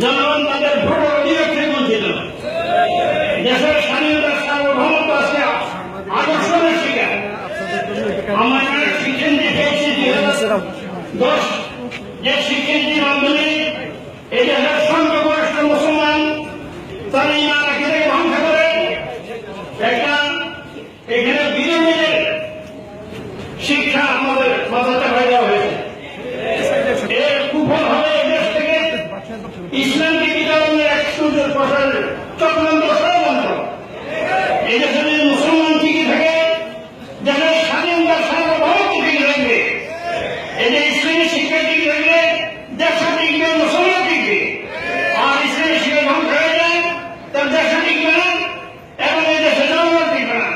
জনগণ তাদের ভোটের অধিকার থেকে বঞ্চিত। দেশের স্বাধীনতা সার্বভৌমত্ব আছে আদর্শের শিকার। আমরা শিক্ষানীতি পেয়েছি 2010 যে শিক্ষানীতির মাধ্যমে এই দেশের সংখ্যাগরিষ্ঠ মুসলমান তারা ইমান আকিদাকে ধ্বংস করে একটা এখানে বিরোধীদের শিক্ষা আমাদের মাথাতে হয়ে দেওয়া হয়েছে। এর কুফল হবে এদেশ থেকে ইসলামকে বিতরণের এক সূর্যের প্রসারের চক্রান্ত ষড়যন্ত্র। এদেশে যদি মুসলমান টিকে থাকে দেশের স্বাধীনতা সার্বভৌমত্ব টিকে থাকবে। এদের ইসলামী শিক্ষা টিকে থাকলে দেশে টিকবে, মুসলমান টিকবে। আর ইসলামী শিক্ষা ধ্বংস হয়ে যায় তার দেশে টিকবে না এবং এই দেশে জনগণ টিকবে না।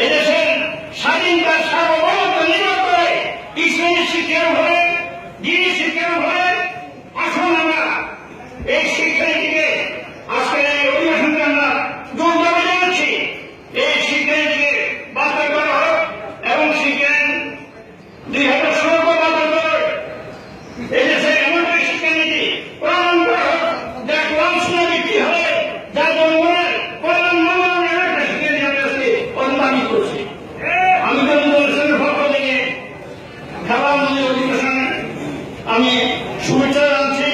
এদেশের স্বাধীনতা সার্বভৌমত্ব নির্ভর করে ইসলামী শিক্ষার উপরে, দিনী শিক্ষার উপরে। আসুন আমরা এই শিক্ষানীতিকে আজকের এই অধিবেশনকে আমরা জোর দাবি জানাচ্ছি। এই শিক্ষানীতিকে বাতিল করা হোক এবং শিক্ষা 2016 বাতিল করে এদেশের এমন একটি শিক্ষানীতি প্রণয়ন করা হোক যা কোরআন সুন্নাহ ভিত্তিক হবে, যা জনগণের কল্যাণ মঙ্গলের একটা শিক্ষানীতি আমরা আজকে দাবি করছি। আমি জনগণের পক্ষ থেকে খেলাধুলা অধিবেশনে আমি শুভেচ্ছা জানাচ্ছি।